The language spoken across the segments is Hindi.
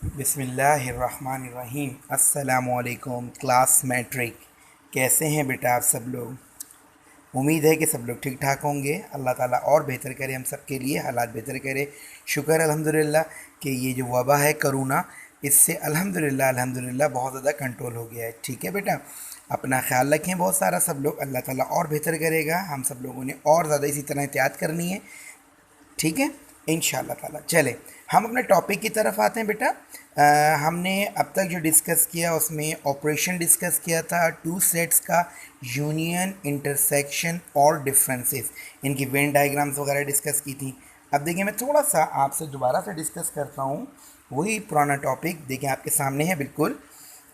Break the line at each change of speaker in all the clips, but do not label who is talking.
बिस्मिल्लाहिर्रहमानिर्रहीम। अस्सलामुअलैकुम क्लास मैट्रिक। कैसे हैं बेटा आप सब लोग? उम्मीद है कि सब लोग ठीक ठाक होंगे। अल्लाह ताला और बेहतर करे, हम सब के लिए हालात बेहतर करे। शुक्र अल्हम्दुलिल्लाह कि ये जो वबा है करोना, इससे अल्हम्दुलिल्लाह बहुत ज़्यादा कंट्रोल हो गया है। ठीक है बेटा, अपना ख्याल रखें बहुत सारा सब लोग। अल्लाह ताला और बेहतर करेगा। हम सब लोगों ने और ज़्यादा इसी तरह एहतियात करनी है। ठीक है, इंशाल्लाह ताला। चले हम अपने टॉपिक की तरफ आते हैं बेटा। हमने अब तक जो डिस्कस किया उसमें ऑपरेशन डिस्कस किया था, टू सेट्स का यूनियन, इंटरसेक्शन और डिफरेंसेस, इनकी वेन डायग्राम्स वगैरह डिस्कस की थी। अब देखिए मैं थोड़ा सा आपसे दोबारा से डिस्कस करता हूँ वही पुराना टॉपिक। देखिए आपके सामने है बिल्कुल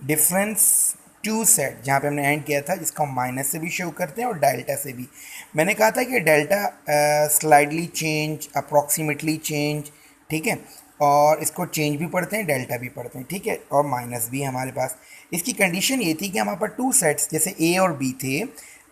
डिफरेंस टू सेट, जहाँ पे हमने एंड किया था, जिसको हम माइनस से भी शो करते हैं और डेल्टा से भी। मैंने कहा था कि delta slightly change, approximately change, ठीक है, और इसको चेंज भी पढ़ते हैं, डेल्टा भी पढ़ते हैं, ठीक है, और माइनस भी है हमारे पास। इसकी कंडीशन ये थी कि हमारे पास टू सेट्स जैसे ए और बी थे,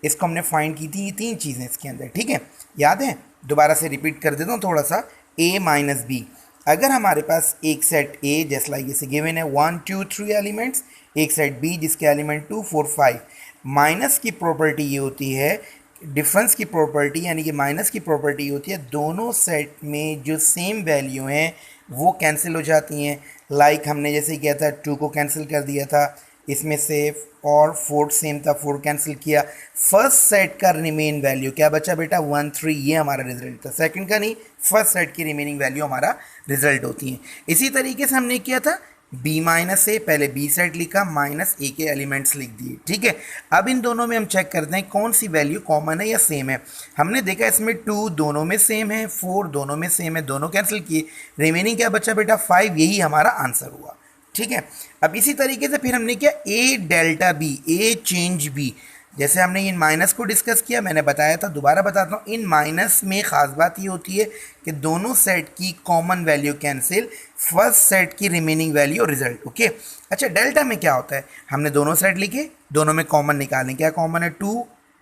इसको हमने फाइंड की थी, ये तीन चीज़ें इसके अंदर, ठीक है, याद है? दोबारा से रिपीट कर देता हूँ थोड़ा सा। ए माइनस बी, अगर हमारे पास एक सेट ए जैसे लाइक जैसे गिवन है 1 2 3 एलिमेंट्स, एक सेट बी जिसके एलिमेंट 2 4 5, माइनस की प्रॉपर्टी ये होती है, डिफरेंस की प्रॉपर्टी यानी कि माइनस की प्रॉपर्टी होती है दोनों सेट में जो सेम वैल्यू हैं वो कैंसिल हो जाती हैं। लाइक हमने जैसे किया था, 2 को कैंसिल कर दिया था इसमें से, और 4 सेम था, 4 कैंसिल किया। फर्स्ट सेट का रिमेन वैल्यू क्या बचा बेटा? 1 3, ये हमारा रिजल्ट था। सेकंड का नहीं, फर्स्ट सेट की रिमेनिंग वैल्यू हमारा रिजल्ट होती है। इसी तरीके से हमने किया था बी माइनस ए, पहले बी सेट लिखा, माइनस ए के एलिमेंट्स लिख दिए, ठीक है। अब इन दोनों में हम चेक करते हैं कौन सी वैल्यू कॉमन है या सेम है। हमने देखा इसमें 2 दोनों में सेम है, 4 दोनों में सेम है, दोनों कैंसिल किए, रिमेनिंग क्या बचा बेटा? 5, यही हमारा आंसर हुआ, ठीक है। अब इसी तरीके से फिर हमने किया A delta B, A change B. जैसे हमने इन माइनस को डिस्कस किया, मैंने बताया था, दोबारा बताता हूँ, इन माइनस में ख़ास बात ये होती है कि दोनों सेट की common value cancel, first set की रिमेनिंग वैल्यू और रिजल्ट, ओके। अच्छा, डेल्टा में क्या होता है? हमने दोनों सेट लिखे, दोनों में कॉमन निकालें। क्या कॉमन है? 2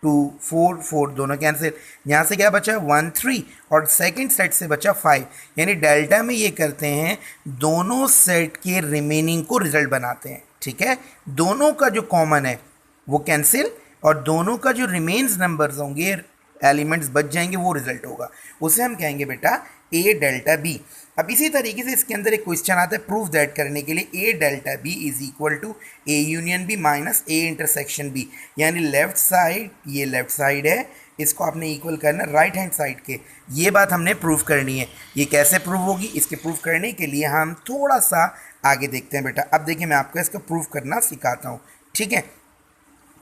2 4 4, दोनों कैंसिल। यहाँ से क्या बचा? 1 3, और सेकंड सेट से बचा 5। यानी डेल्टा में ये करते हैं, दोनों सेट के रिमेनिंग को रिजल्ट बनाते हैं, ठीक है। दोनों का जो कॉमन है वो कैंसिल, और दोनों का जो रिमेन्स नंबर्स होंगे, एलिमेंट्स बच जाएंगे, वो रिजल्ट होगा, उसे हम कहेंगे बेटा ए डेल्टा बी। अब इसी तरीके से इसके अंदर एक क्वेश्चन आता है प्रूफ दैट करने के लिए, A delta B is equal to A union B minus A intersection B. यानी लेफ्ट साइड, ये लेफ्ट साइड है, इसको आपने इक्वल करना राइट हैंड साइड के। ये बात हमने प्रूफ करनी है। ये कैसे प्रूफ होगी? इसके प्रूफ करने के लिए हम थोड़ा सा आगे देखते हैं बेटा। अब देखिए मैं आपको इसका प्रूफ करना सिखाता हूँ, ठीक है।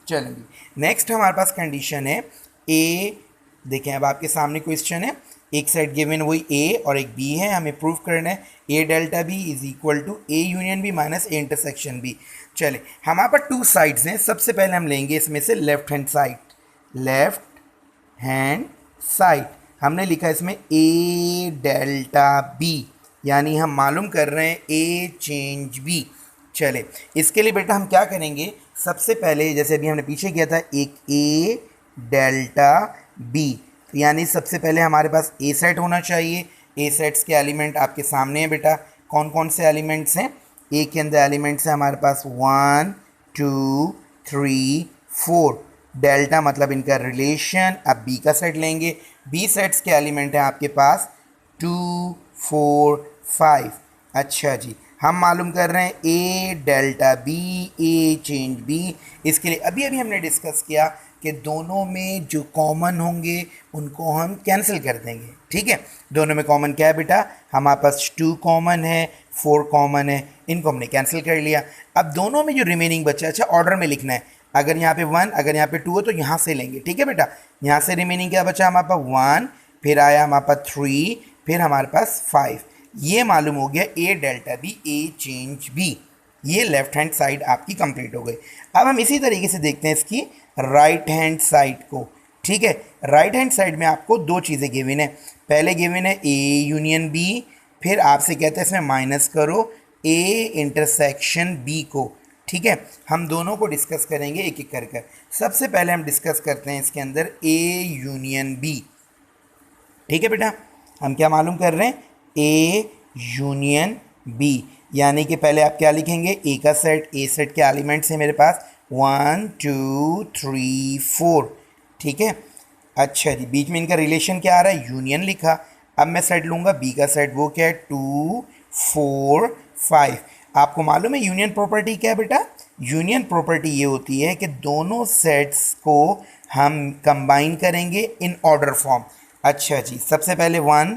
चलेंगे, नेक्स्ट हमारे पास कंडीशन है ए। देखें अब आपके सामने क्वेश्चन है, एक साइड गिवन वही ए और एक बी है, हमें प्रूफ करना है A delta B is equal to A union B minus A intersection B. चले, हमारे पास टू साइड्स हैं। सबसे पहले हम लेंगे इसमें से left hand side, left hand side हमने लिखा इसमें ए डेल्टा बी, यानी हम मालूम कर रहे हैं ए चेंज बी। चले, इसके लिए बेटा हम क्या करेंगे? सबसे पहले जैसे अभी हमने पीछे किया था, एक ए डेल्टा बी, यानी सबसे पहले हमारे पास ए सेट होना चाहिए। ए सेट्स के एलिमेंट आपके सामने है बेटा। कौन कौन से एलिमेंट्स हैं? ए के अंदर एलिमेंट्स हैं हमारे पास 1 2 3 4। डेल्टा मतलब इनका रिलेशन। अब बी का सेट लेंगे, बी सेट्स के एलिमेंट हैं आपके पास 2 4 5। अच्छा जी, हम मालूम कर रहे हैं A delta B, A change B. इसके लिए अभी अभी हमने डिस्कस किया कि दोनों में जो कॉमन होंगे उनको हम कैंसिल कर देंगे, ठीक है। दोनों में कॉमन क्या है बेटा? हमारे पास 2 कॉमन है, 4 कॉमन है, इनको हमने कैंसिल कर लिया। अब दोनों में जो रिमेनिंग बचा, अच्छा ऑर्डर में लिखना है, अगर यहाँ पे 1, अगर यहाँ पे 2 हो तो यहाँ से लेंगे, ठीक है बेटा। यहाँ से रिमेनिंग क्या बचा हमारे पास? 1, फिर आया हमारे पास 3, फिर हमारे पास 5। ये मालूम हो गया A delta B, A change B. ये लेफ्ट हैंड साइड आपकी कंप्लीट हो गई। अब हम इसी तरीके से देखते हैं इसकी राइट हैंड साइड को, ठीक है। राइट हैंड साइड में आपको दो चीज़ें गिवन है। पहले गिवन है ए यूनियन बी, फिर आपसे कहते हैं इसमें माइनस करो ए इंटरसेक्शन बी को, ठीक है। हम दोनों को डिस्कस करेंगे एक एक कर। सबसे पहले हम डिस्कस करते हैं इसके अंदर ए यूनियन बी, ठीक है बेटा। हम क्या मालूम कर रहे हैं? A union B. यानी कि पहले आप क्या लिखेंगे, ए का सेट, ए सेट के एलिमेंट्स हैं मेरे पास 1 2 3 4, ठीक है। अच्छा जी, बीच में इनका रिलेशन क्या आ रहा है, यूनियन लिखा। अब मैं सेट लूँगा बी का सेट, वो क्या है 2 4 5। आपको मालूम है यूनियन प्रॉपर्टी क्या है बेटा, यूनियन प्रॉपर्टी ये होती है कि दोनों सेट्स को हम कंबाइन करेंगे इन ऑर्डर फॉर्म। अच्छा जी, सबसे पहले 1,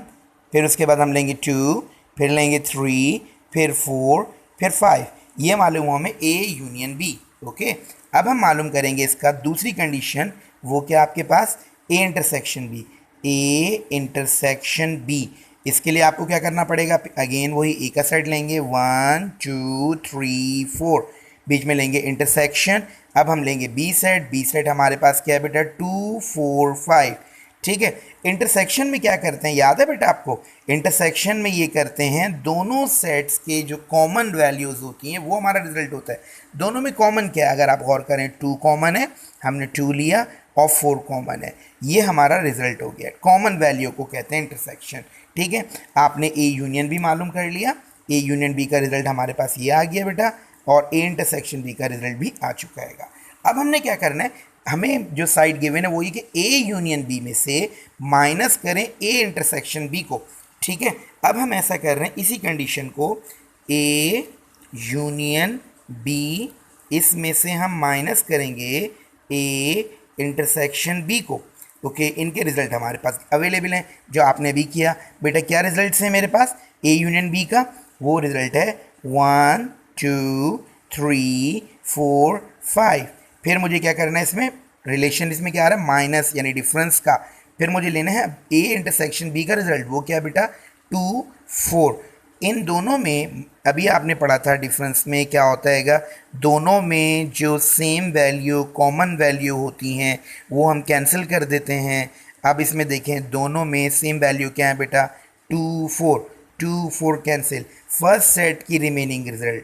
फिर उसके बाद हम लेंगे 2, फिर लेंगे 3, फिर 4, फिर 5। ये मालूम हुआ हमें ए यूनियन बी। ओके, अब हम मालूम करेंगे इसका दूसरी कंडीशन, वो क्या आपके पास, A intersection B, A intersection B. इसके लिए आपको क्या करना पड़ेगा, अगेन वही ए का सेट लेंगे 1 2 3 4, बीच में लेंगे इंटरसेक्शन। अब हम लेंगे बी सेट, बी सेट हमारे पास क्या है बेटा 2 4 5, ठीक है। इंटरसेक्शन में क्या करते हैं, याद है बेटा आपको, इंटरसेक्शन में ये करते हैं दोनों सेट्स के जो कॉमन वैल्यूज़ होती हैं वो हमारा रिजल्ट होता है। दोनों में कॉमन क्या है, अगर आप गौर करें 2 कॉमन है, हमने 2 लिया, और 4 कॉमन है, ये हमारा रिजल्ट हो गया। कॉमन वैल्यू को कहते हैं इंटरसेक्शन, ठीक है। आपने ए यूनियन भी मालूम कर लिया, ए यूनियन बी का रिजल्ट हमारे पास ये आ गया बेटा, और ए इंटरसेक्शन बी का रिजल्ट भी आ चुका है। अब हमने क्या करना है, हमें जो साइड गिवन है वो ये कि ए यूनियन बी में से माइनस करें ए इंटरसेक्शन बी को, ठीक है। अब हम ऐसा कर रहे हैं, इसी कंडीशन को ए यूनियन बी, इसमें से हम माइनस करेंगे ए इंटरसेक्शन बी को। ओके, इनके रिजल्ट हमारे पास अवेलेबल हैं, जो आपने भी किया बेटा। क्या रिजल्ट्स हैं मेरे पास ए यूनियन बी का, वो रिजल्ट है 1 2 3 4 5। फिर मुझे क्या करना है, इसमें रिलेशन इसमें क्या आ रहा है, माइनस यानी डिफरेंस का। फिर मुझे लेना है ए इंटरसेक्शन बी का रिजल्ट, वो क्या है बेटा 2 4। इन दोनों में अभी आपने पढ़ा था डिफरेंस में क्या होता है, दोनों में जो सेम वैल्यू कॉमन वैल्यू होती हैं वो हम कैंसिल कर देते हैं। अब इसमें देखें दोनों में सेम वैल्यू क्या है बेटा 2 4, 2 4 कैंसिल। फर्स्ट सेट की रिमेनिंग रिजल्ट,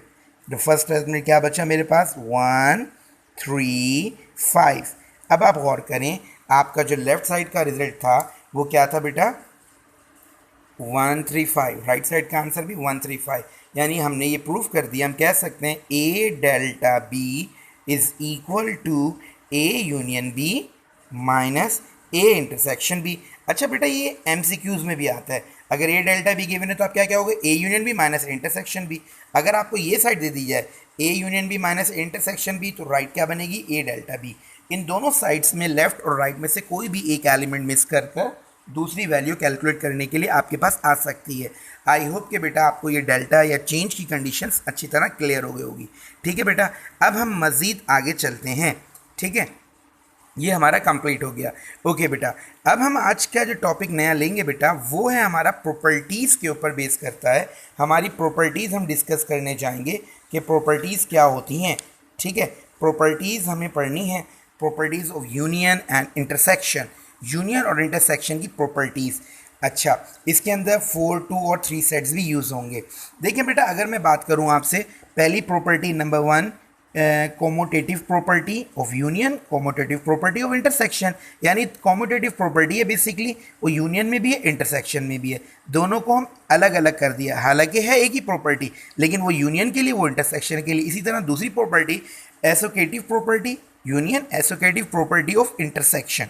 तो फर्स्ट सेट में क्या बचा मेरे पास 1 3 5। अब आप गौर करें, आपका जो लेफ्ट साइड का रिजल्ट था वो क्या था बेटा 1 3 5, राइट साइड का आंसर भी 1 3 5। यानी हमने ये प्रूफ कर दिया, हम कह सकते हैं A delta B is equal to A union B minus A intersection B. अच्छा बेटा, ये एमसीक्यूज में भी आता है, अगर ए डेल्टा बी गिवन है तो आप क्या क्या होगा, A union B minus intersection B. अगर आपको ये साइड दे दी जाए A union B minus intersection B, तो राइट क्या बनेगी, ए डेल्टा बी। इन दोनों साइड्स में लेफ्ट और राइट में से कोई भी एक एलिमेंट मिस कर दूसरी वैल्यू कैलकुलेट करने के लिए आपके पास आ सकती है। आई होप कि बेटा आपको ये डेल्टा या चेंज की कंडीशंस अच्छी तरह क्लियर हो गई होगी, ठीक है बेटा। अब हम मज़ीद आगे चलते हैं, ठीक है, ये हमारा कंप्लीट हो गया। ओके बेटा, अब हम आज का जो टॉपिक नया लेंगे बेटा वो है हमारा प्रॉपर्टीज़ के ऊपर बेस करता है। हमारी प्रॉपर्टीज़ हम डिस्कस करने जाएंगे कि प्रॉपर्टीज़ क्या होती हैं, ठीक है। प्रॉपर्टीज़ हमें पढ़नी है, properties of union and intersection, union और इंटरसेक्शन की प्रॉपर्टीज़। अच्छा, इसके अंदर 4 2 और 3 सेट्स भी यूज़ होंगे। देखिए बेटा, अगर मैं बात करूं आपसे, पहली property number 1 commutative property of union, commutative property of intersection. यानी कॉमोटेटिव प्रॉपर्टी है बेसिकली, वो यूनियन में भी है इंटरसेक्शन में भी है, दोनों को हम अलग अलग कर दिया। हालांकि है एक ही प्रॉपर्टी, लेकिन वो यूनियन के लिए, वो इंटरसेक्शन के लिए। इसी तरह दूसरी property associative property union, associative property of intersection.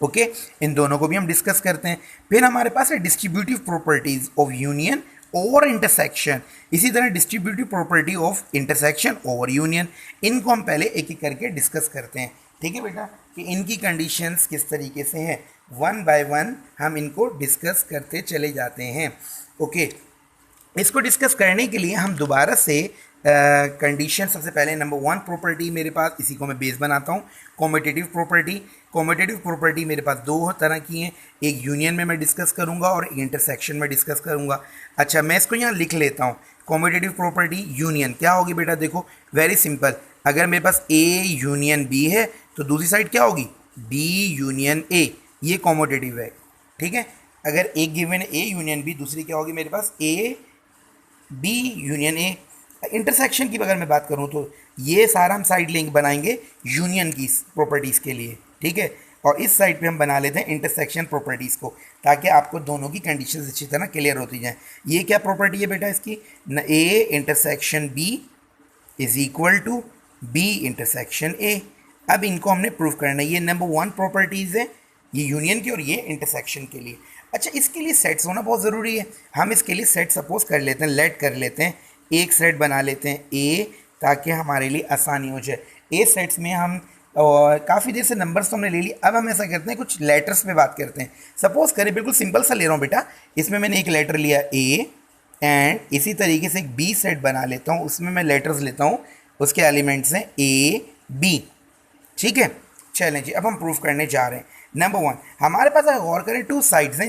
Okay, इन दोनों को भी हम डिस्कस करते हैं। फिर हमारे पास है डिस्ट्रीब्यूटिव प्रॉपर्टीज ऑफ यूनियन और इंटरसेक्शन, इसी तरह डिस्ट्रीब्यूटिव प्रॉपर्टी ऑफ इंटरसेक्शन और यूनियन। इनको हम पहले एक एक करके डिस्कस करते हैं, ठीक है बेटा, कि इनकी कंडीशंस किस तरीके से हैं। वन बाय वन हम इनको डिस्कस करते चले जाते हैं। ओके, इसको डिस्कस करने के लिए हम दोबारा से कंडीशन, सबसे पहले नंबर 1 प्रॉपर्टी मेरे पास, इसी को मैं बेस बनाता हूँ, कॉम्पिटिटिव प्रॉपर्टी। कॉम्पिटिटिव प्रॉपर्टी मेरे पास दो तरह की हैं, एक यूनियन में मैं डिस्कस करूँगा और एक इंटरसेक्शन में डिस्कस करूँगा। अच्छा, मैं इसको यहाँ लिख लेता हूँ, कॉम्पिटिटिव प्रॉपर्टी यूनियन क्या होगी बेटा, देखो वेरी सिंपल, अगर मेरे पास ए यूनियन बी है तो दूसरी साइड क्या होगी, बी यूनियन ए, ये कॉम्पिटिटिव है, ठीक है। अगर एक गिवन ए यूनियन बी, दूसरी क्या होगी मेरे पास A B union A. Intersection की अगर मैं बात करूं तो ये सारा हम साइड लिंक बनाएंगे यूनियन की प्रॉपर्टीज़ के लिए, ठीक है। और इस साइड पे हम बना लेते हैं इंटरसेक्शन प्रॉपर्टीज़ को, ताकि आपको दोनों की कंडीशंस अच्छी तरह क्लियर होती जाएँ। ये क्या प्रॉपर्टी है बेटा इसकी, न A intersection B is equal to B intersection A. अब इनको हमने प्रूव करना है। ये नंबर 1 प्रॉपर्टीज़ है, ये यूनियन की और ये इंटरसेक्शन के लिए। अच्छा, इसके लिए सेट्स होना बहुत ज़रूरी है। हम इसके लिए सेट सपोज कर लेते हैं, लेट कर लेते हैं, एक सेट बना लेते हैं ए, ताकि हमारे लिए आसानी हो जाए। ए सेट्स में हम काफ़ी देर से नंबर्स तो हमने ले ली, अब हम ऐसा करते हैं कुछ लेटर्स पे बात करते हैं। सपोज करें, बिल्कुल सिंपल सा ले रहा हूँ बेटा, इसमें मैंने एक लेटर लिया ए, एंड इसी तरीके से एक बी सेट बना लेता हूँ, उसमें मैं लेटर्स लेता हूँ, उसके एलिमेंट्स हैं ए बी। ठीक है, चलें जी, अब हम प्रूफ करने जा रहे हैं। नंबर 1, हमारे पास अगर गौर करें 2 साइड्स हैं,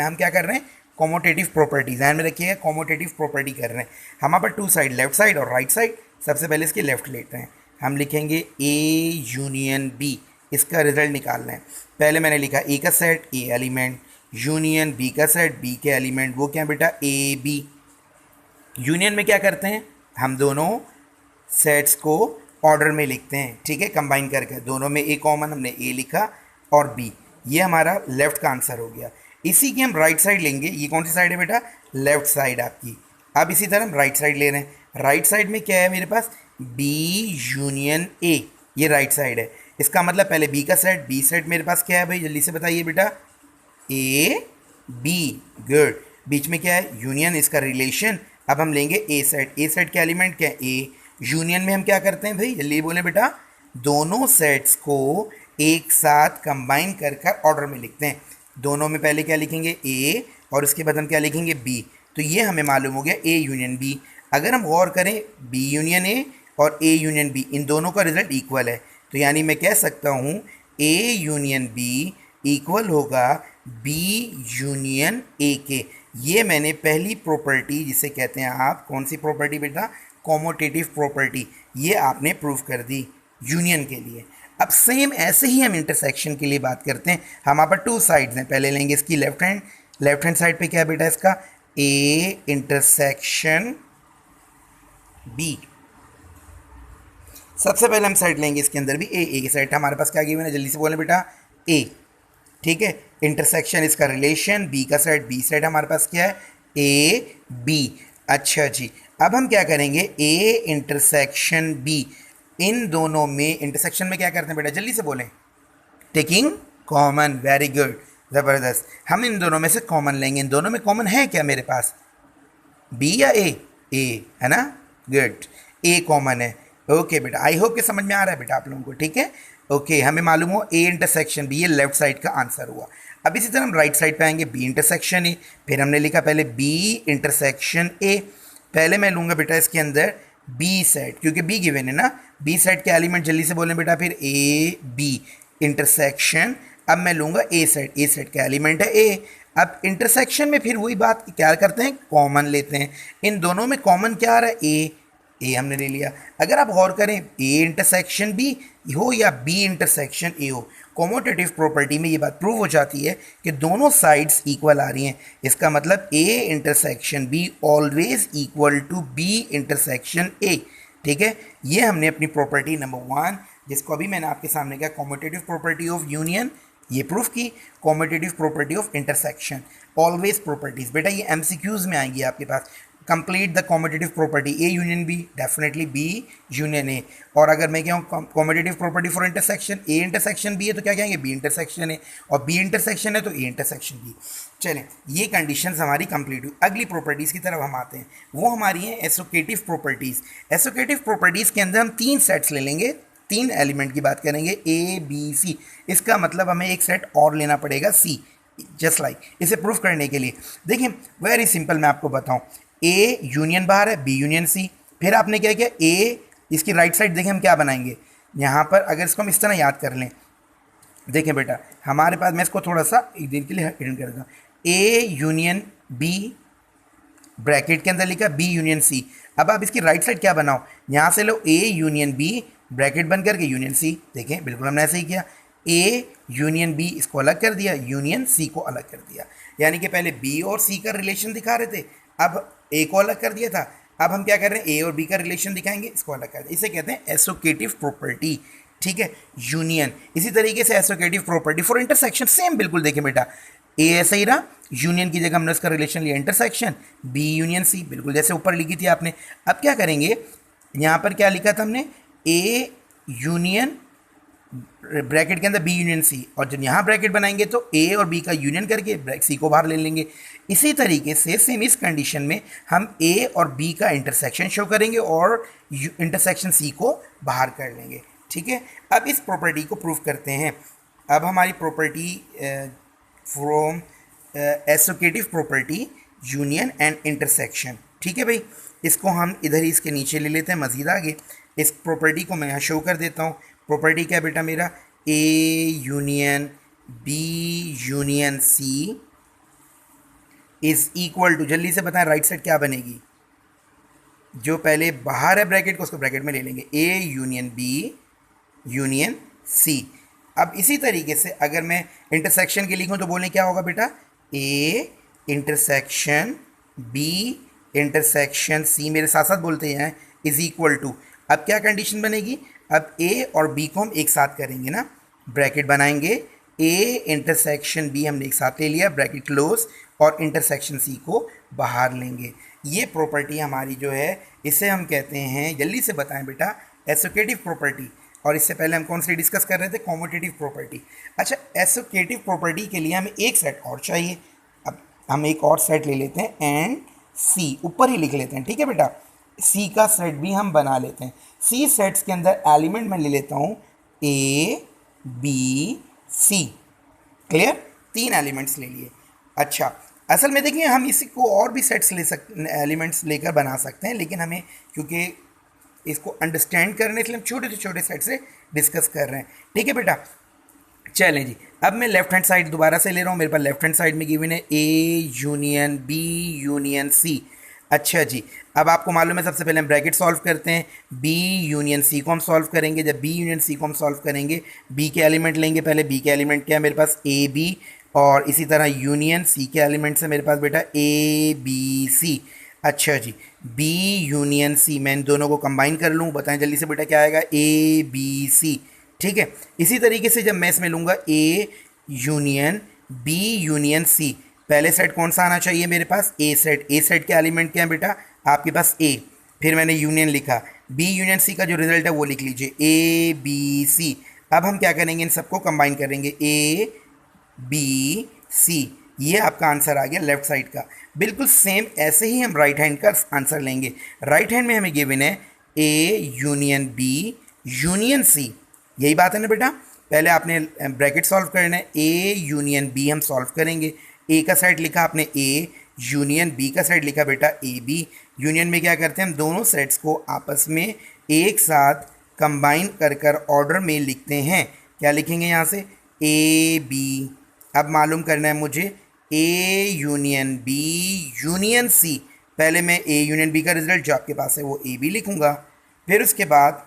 हम क्या कर रहे हैं, कॉमोटेटिव प्रॉपर्टीज ध्यान में रखिएगा, कॉमोटेटिव प्रॉपर्टी कर रहे हैं। हमारे पास 2 साइड, लेफ्ट साइड और राइट साइड। सबसे पहले इसके लेफ्ट लेते हैं, हम लिखेंगे ए यूनियन बी, इसका रिजल्ट निकालना है। पहले मैंने लिखा ए का set A element, union B का सेट बी के एलिमेंट, वो क्या बेटा ए बी। यूनियन में क्या करते हैं, हम दोनों सेट्स को ऑर्डर में लिखते हैं, ठीक है, कंबाइन करके। दोनों में ए कॉमन, हमने ए लिखा और बी, ये हमारा लेफ्ट का आंसर हो गया। इसी की हम राइट साइड लेंगे, ये कौन सी साइड है बेटा, लेफ्ट साइड आपकी। अब इसी तरह हम राइट साइड ले रहे हैं। राइट साइड में क्या है मेरे पास, बी यूनियन ए, ये राइट साइड है। इसका मतलब पहले बी का सेट, बी सेट मेरे पास क्या है भाई, जल्दी से बताइए बेटा, ए बी, गुड। बीच में क्या है, यूनियन, इसका रिलेशन। अब हम लेंगे ए सेट, ए सेट के एलिमेंट क्या है, ए। यूनियन में हम क्या करते हैं भाई, जल्दी बोले बेटा, दोनों सेट्स को एक साथ कंबाइन कर कर ऑर्डर में लिखते हैं। दोनों में पहले क्या लिखेंगे, ए, और उसके बाद हम क्या लिखेंगे, बी। तो ये हमें मालूम हो गया ए यूनियन बी। अगर हम गौर करें, बी यूनियन ए और ए यूनियन बी, इन दोनों का रिजल्ट इक्वल है, तो यानी मैं कह सकता हूँ ए यूनियन बी इक्वल होगा बी यूनियन ए के। ये मैंने पहली प्रॉपर्टी, जिसे कहते हैं आप, कौन सी प्रॉपर्टी बेटा, कॉमोटेटिव प्रॉपर्टी, ये आपने प्रूव कर दी यूनियन के लिए। अब सेम ऐसे ही हम इंटरसेक्शन के लिए बात करते हैं। हमारे पास 2 साइड्स हैं, पहले लेंगे इसकी लेफ्ट हैंड साइड पे क्या है बेटा, इसका ए इंटरसेक्शन बी। सबसे पहले हम साइड लेंगे इसके अंदर भी ए की साइड। हमारे पास क्या गिवन है, जल्दी से बोले बेटा, ए, ठीक है। इंटरसेक्शन इसका रिलेशन, बी का सेट, बी सेट हमारे पास क्या है, ए बी। अच्छा जी, अब हम क्या करेंगे, ए इंटरसेक्शन बी, इन दोनों में, इंटरसेक्शन में क्या करते हैं बेटा, जल्दी से बोलें, टेकिंग कॉमन, वेरी गुड, ज़बरदस्त। हम इन दोनों में से कॉमन लेंगे। इन दोनों में कॉमन है क्या मेरे पास, बी या ए, ए है ना, गुड, ए कॉमन है। ओके बेटा, आई होप कि समझ में आ रहा है बेटा आप लोगों को, ठीक है। ओके, हमें मालूम हो ए इंटरसेक्शन बी, ये लेफ्ट साइड का आंसर हुआ। अब इसी तरह हम राइट साइड पे आएंगे, बी इंटरसेक्शन ए, फिर हमने लिखा पहले बी इंटरसेक्शन ए। पहले मैं लूँगा बेटा इसके अंदर बी सेट, क्योंकि बी गिवन है ना, बी सेट के एलिमेंट जल्दी से बोलें बेटा, फिर ए बी इंटरसेक्शन। अब मैं लूँगा ए सेट का एलिमेंट है ए। अब इंटरसेक्शन में फिर वही बात, क्या करते हैं, कॉमन लेते हैं। इन दोनों में कॉमन क्या आ रहा है, ए हमने ले लिया। अगर आप गौर करें, ए इंटरसेक्शन बी हो या बी इंटरसेक्शन ए हो, कॉमोटेटिव प्रॉपर्टी में ये बात प्रूव हो जाती है कि दोनों साइड्स इक्वल आ रही हैं। इसका मतलब A intersection B always equal to B intersection A, ठीक है। ये हमने अपनी प्रॉपर्टी नंबर 1, जिसको अभी मैंने आपके सामने कहा कॉमोटेटिव प्रॉपर्टी ऑफ यूनियन, ये प्रूफ की। Commutative property of intersection, always properties बेटा, ये एमसीक्यूज में आएंगी आपके पास। Complete the commutative property, A union B, definitely B union A. और अगर मैं कहूँ commutative property for intersection, A intersection B है तो क्या कहेंगे, बी इंटरसेक्शन है, और बी इंटरसेक्शन है तो ए इंटरसेक्शन बी। चलें, ये कंडीशंस हमारी कंप्लीट हुई। अगली प्रॉपर्टीज़ की तरफ हम आते हैं, वो हमारी हैं एसोकेटिव प्रॉपर्टीज़। एसोकेटिव प्रॉपर्टीज़ के अंदर हम 3 सेट्स ले लेंगे, 3 एलिमेंट की बात करेंगे, ए बी सी। इसका मतलब हमें एक सेट और लेना पड़ेगा सी, जस्ट लाइक इसे प्रूफ करने के लिए। देखिए वेरी सिंपल, मैं आपको बताऊं, ए यूनियन बाहर है, बी यूनियन सी। फिर आपने क्या किया, ए, इसकी राइट साइड देखें हम क्या बनाएंगे यहाँ पर, अगर इसको हम इस तरह याद कर लें, देखें बेटा हमारे पास, मैं इसको थोड़ा सा एक दिन के लिए हिडन कर दूँ, ए यूनियन बी, ब्रैकेट के अंदर लिखा बी यूनियन सी। अब आप इसकी राइट साइड क्या बनाओ, यहाँ से लो ए यूनियन बी, ब्रैकेट बंद करके यूनियन सी। देखें बिल्कुल हमने ऐसे ही किया, ए यूनियन बी इसको अलग कर दिया, यूनियन सी को अलग कर दिया। यानी कि पहले बी और सी का रिलेशन दिखा रहे थे, अब ए को अलग कर दिया था। अब हम क्या कर रहे हैं, ए और बी का रिलेशन दिखाएंगे, इसको अलग कर दिया। इसे कहते हैं एसोकेटिव प्रॉपर्टी, ठीक है, यूनियन। इसी तरीके से associative property for intersection same बिल्कुल, देखिए बेटा ए ऐसा ही रहा, यूनियन की जगह हमने उसका रिलेशन लिया इंटरसेक्शन, बी यूनियन सी, बिल्कुल जैसे ऊपर लिखी थी आपने। अब क्या करेंगे, यहाँ पर क्या लिखा था हमने, ए यूनियन ब्रैकेट के अंदर बी यूनियन सी, और जब यहाँ ब्रैकेट बनाएंगे तो ए और बी का यूनियन करके सी को बाहर ले लेंगे। इसी तरीके से सेम इस कंडीशन में हम ए और बी का इंटरसेक्शन शो करेंगे और इंटरसेक्शन सी को बाहर कर लेंगे। ठीक है, अब इस प्रॉपर्टी को प्रूव करते हैं। अब हमारी property from associative property union and intersection, ठीक है भाई, इसको हम इधर ही इसके नीचे ले लेते हैं मज़ीद आगे। इस प्रॉपर्टी को मैं यहाँ शो कर देता हूँ। प्रॉपर्टी क्या बेटा मेरा, A union B union C is equal to, जल्दी से बताएं राइट साइड क्या बनेगी, जो पहले बाहर है ब्रैकेट को उसको ब्रैकेट में ले लेंगे, A union B union C. अब इसी तरीके से अगर मैं इंटरसेक्शन के लिखूं तो बोलें क्या होगा बेटा, A intersection B intersection C, मेरे साथ साथ बोलते हैं, इज इक्वल टू। अब क्या कंडीशन बनेगी, अब ए और बी को हम एक साथ करेंगे ना, ब्रैकेट बनाएंगे, ए इंटरसेक्शन बी हमने एक साथ ले लिया, ब्रैकेट क्लोज, और इंटरसेक्शन सी को बाहर लेंगे। ये प्रॉपर्टी हमारी जो है इसे हम कहते हैं, जल्दी से बताएं बेटा, एसोसिएटिव प्रॉपर्टी। और इससे पहले हम कौन सी डिस्कस कर रहे थे, कॉम्यूटेटिव प्रॉपर्टी। अच्छा, एसोसिएटिव प्रॉपर्टी के लिए हमें एक सेट और चाहिए। अब हम एक और सेट ले लेते हैं, एंड सी ऊपर ही लिख लेते हैं, ठीक है बेटा, सी का सेट भी हम बना लेते हैं। सी सेट्स के अंदर एलिमेंट मैं ले लेता हूँ A B C, clear, 3 elements ले लिए। अच्छा, असल में देखिए हम इसी को और भी सेट्स ले सकते, एलिमेंट्स लेकर बना सकते हैं, लेकिन हमें क्योंकि इसको अंडरस्टैंड करने के लिए हम छोटे से छोटे सेट से डिस्कस कर रहे हैं। ठीक है बेटा, चलें जी, अब मैं लेफ्ट हैंड साइड दोबारा से ले रहा हूँ। मेरे पास लेफ्ट हैंड साइड में गिवन है A union B union C. अच्छा जी, अब आपको मालूम है सबसे पहले हम ब्रैकेट सॉल्व करते हैं, बी यूनियन सी को हम सॉल्व करेंगे। जब बी यूनियन सी को हम सॉल्व करेंगे, बी के एलिमेंट लेंगे, पहले बी के एलिमेंट क्या है मेरे पास, ए बी, और इसी तरह यूनियन सी के एलिमेंट्स है मेरे पास बेटा ए बी सी। अच्छा जी, बी यूनियन सी, मैं इन दोनों को कंबाइन कर लूँ, बताएं जल्दी से बेटा क्या आएगा, ए बी सी। ठीक है, इसी तरीके से जब मैं इसमें लूँगा A union B union C, पहले सेट कौन सा आना चाहिए मेरे पास, ए सेट। ए सेट के एलिमेंट क्या है बेटा आपके पास ए, फिर मैंने यूनियन लिखा, बी यूनियन सी का जो रिजल्ट है वो लिख लीजिए ए बी सी। अब हम क्या करेंगे, इन सबको कंबाइन करेंगे, ए बी सी, ये आपका आंसर आ गया लेफ्ट साइड का। बिल्कुल सेम ऐसे ही हम राइट हैंड का आंसर लेंगे। राइट हैंड में हमें गिवन है A union B union C, यही बात है ना बेटा। पहले आपने ब्रैकेट सॉल्व करना है, ए यूनियन बी हम सॉल्व करेंगे, ए का साइड लिखा आपने ए, यूनियन बी का साइड लिखा बेटा ए बी। यूनियन में क्या करते हैं, हम दोनों सेट्स को आपस में एक साथ कंबाइन कर कर ऑर्डर में लिखते हैं। क्या लिखेंगे यहाँ से, ए बी। अब मालूम करना है मुझे A union B union C, पहले मैं ए यूनियन बी का रिजल्ट जो आपके पास है वो ए बी लिखूँगा, फिर उसके बाद